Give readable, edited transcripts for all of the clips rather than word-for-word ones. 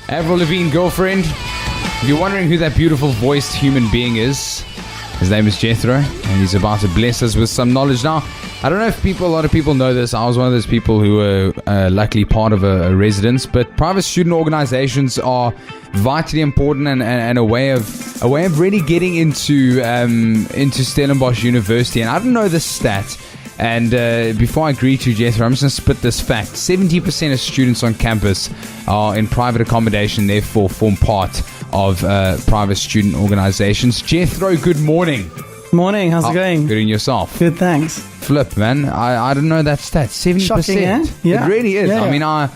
Avril Lavigne girlfriend. If you're wondering who that beautiful voiced human being is, his name is Jethro, and he's about to bless us with some knowledge. Now, I don't know if a lot of people know this. I was one of those people who were luckily part of a residence, but private student organizations are vitally important and a way of really getting into Stellenbosch University. And I don't know the stat. And before I greet you, Jethro, I'm just going to spit this fact. 70% of students on campus are in private accommodation, therefore form part of private student organizations. Jethro, good morning. Morning, how's it going? Good, and yourself? Good, thanks. Flip, man. I don't know that stat. 70%. Shocking, eh? Yeah. It really is. Yeah. I mean, I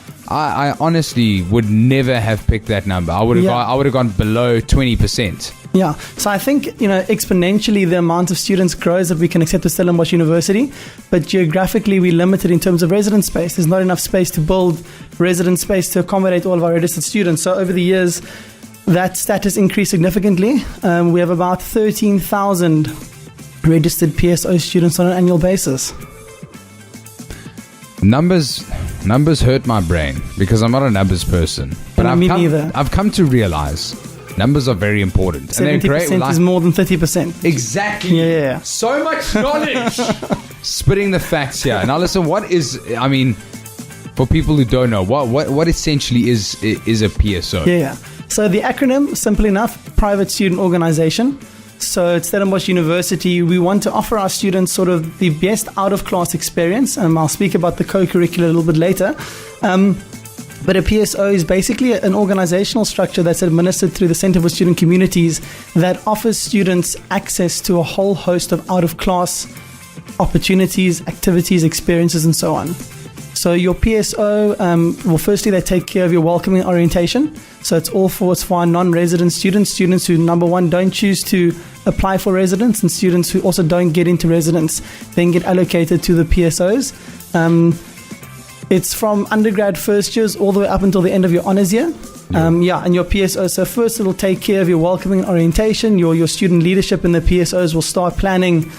honestly would never have picked that number. I would have gone below 20%. Yeah, so I think, exponentially the amount of students grows that we can accept at Stellenbosch University, but geographically we're limited in terms of residence space. There's not enough space to build residence space to accommodate all of our registered students. So over the years, that stat has increased significantly. We have about 13,000 registered PSO students on an annual basis. Numbers hurt my brain because I'm not a numbers person. But Me neither. I've come to realize numbers are very important. 70% is more than 30%. Exactly. Yeah. So much knowledge. Spitting the facts here. Now listen, for people who don't know, what essentially is a PSO? Yeah. So the acronym, simple enough, Private Student Organization. So at Stellenbosch University, we want to offer our students sort of the best out-of-class experience. I'll speak about the co-curricular a little bit later. But a PSO is basically an organizational structure that's administered through the Center for Student Communities that offers students access to a whole host of out-of-class opportunities, activities, experiences, and so on. So your PSO, firstly, they take care of your welcoming orientation. So it's for our non-resident students who, number one, don't choose to apply for residence, and students who also don't get into residence then get allocated to the PSOs. It's from undergrad first years all the way up until the end of your honors year. And your PSO. So first it'll take care of your welcoming orientation. Your student leadership in the PSOs will start planning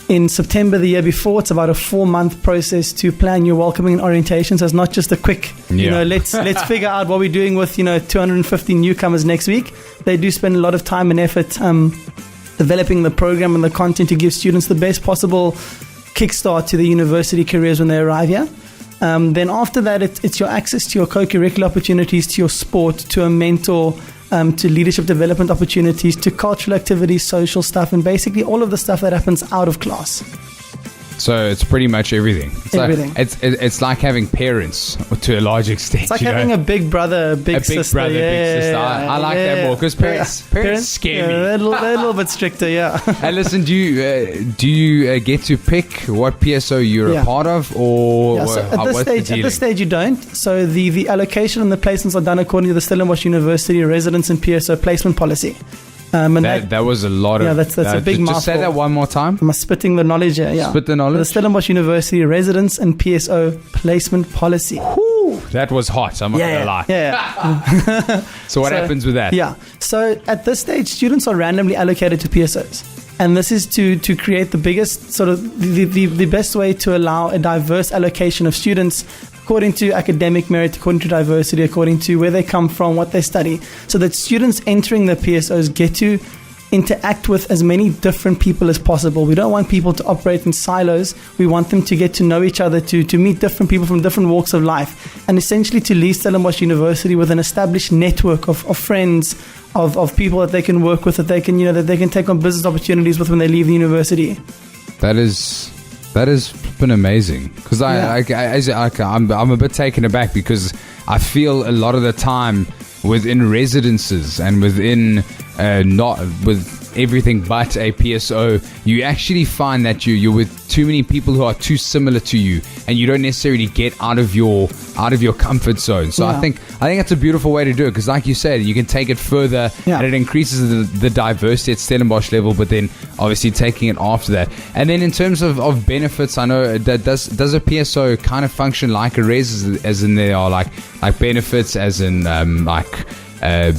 in September the year before. It's about a 4-month process to plan your welcoming and orientation. So it's not just a quick, let's figure out what we're doing with, 250 newcomers next week. They do spend a lot of time and effort developing the program and the content to give students the best possible kickstart to the university careers when they arrive here. Then after that, it's your access to your co-curricular opportunities, to your sport, to a mentor, to leadership development opportunities, to cultural activities, social stuff, and basically all of the stuff that happens out of class. So it's pretty much everything. Everything. It's like having parents to a large extent. It's like having a big brother, big sister. Big sister. I like that more because parents scare me. They're a little bit stricter, yeah. And listen, do you get to pick what PSO you're a part of, or so at this stage you don't. So the allocation and the placements are done according to the Stellenbosch University residence and PSO placement policy. And that was a lot of... Yeah, that's a big mouthful. Just say that one more time. I'm spitting the knowledge here, yeah. Spit the knowledge. The Stellenbosch University residence and PSO placement policy. Whew, that was hot, I'm not going to lie. Yeah. So what happens with that? Yeah. So at this stage, students are randomly allocated to PSOs. And this is to create the biggest, sort of the best way to allow a diverse allocation of students according to academic merit, according to diversity, according to where they come from, what they study, so that students entering the PSOs get to interact with as many different people as possible. We don't want people to operate in silos. We want them to get to know each other, to meet different people from different walks of life, and essentially to leave Stellenbosch University with an established network of friends, of people that they can work with, that they can take on business opportunities with when they leave the university. That has been amazing because I'm a bit taken aback because I feel a lot of the time within residences and within not with everything but a PSO, you actually find that you're with too many people who are too similar to you, and you don't necessarily get out of your comfort zone. So I think that's a beautiful way to do it because, like you said, you can take it further and it increases the diversity at Stellenbosch level. But then obviously taking it after that, and then in terms of benefits, I know that does a PSO kind of function like a res, as in there are like benefits, as in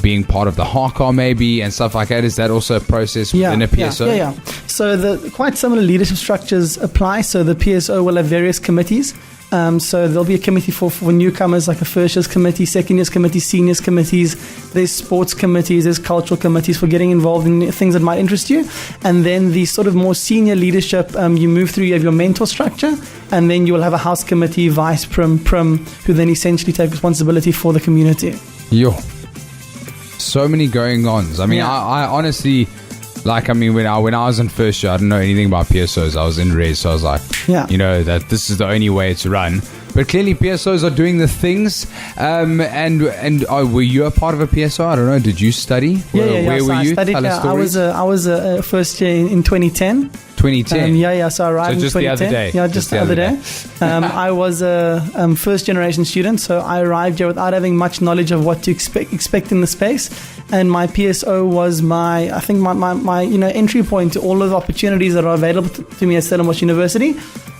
being part of the HARCAR maybe and stuff like that. Is that also a process within a PSO? Yeah. So the quite similar leadership structures apply. So the PSO will have various committees. So there'll be a committee for newcomers, like a first year's committee, second year's committee, seniors committees. There's sports committees, there's cultural committees for getting involved in things that might interest you. And then the sort of more senior leadership, you move through, you have your mentor structure, and then you will have a house committee, vice prim, who then essentially take responsibility for the community. Yo, so many going ons. I mean, I honestly, like, I mean, when I was in first year, I didn't know anything about PSOs. I was in res, so I was like, you know, that this is the only way it's run. But clearly PSOs are doing the things. And were you a part of a PSO? I don't know. Did you study? Where were you? I studied, I was a first year in 2010. 2010. So I arrived so just in 2010. The other day. Yeah, just the other day. I was a first generation student, so I arrived here without having much knowledge of what to expect in the space. And my PSO was my entry point to all of the opportunities that are available to me at Stellenbosch University.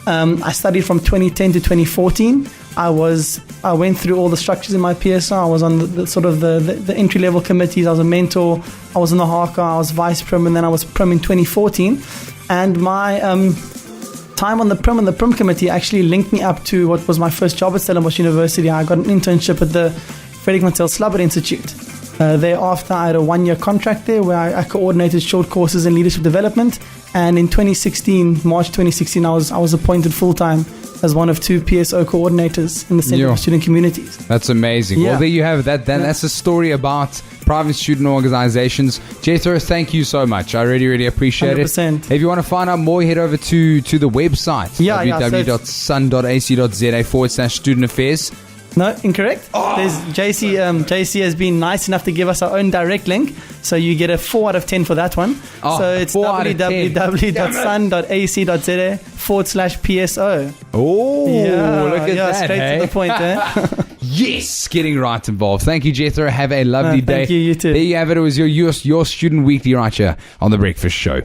I studied from 2010 to 2014. I went through all the structures in my PSO. I was on the entry level committees. I was a mentor. I was in the HARCA. I was vice prim, and then I was prim in 2014. And my time on the prim and the prim committee actually linked me up to what was my first job at Stellenbosch University. I got an internship at the Frederick Matthieu Slabbert Institute. Thereafter, I had a 1-year contract there where I coordinated short courses in leadership development. And in March 2016, I was appointed full-time as one of 2 PSO coordinators in the Center for Student Communities. That's amazing. Yeah. Well, there you have that. That's a story about private student organizations. Jethro, thank you so much. I really, really appreciate 100%. it. If you want to find out more, head over to the website, www.sun.ac.za/student affairs. No, incorrect. There's JC. JC has been nice enough to give us our own direct link, so you get a 4 out of 10 for that one. So it's www.sun.ac.za/PSO. Oh, look at that! Straight to the point, eh? Yes, getting right involved. Thank you, Jethro. Have a lovely day. Thank you. You too. There you have it. It was your student weekly right here on the Breakfast Show.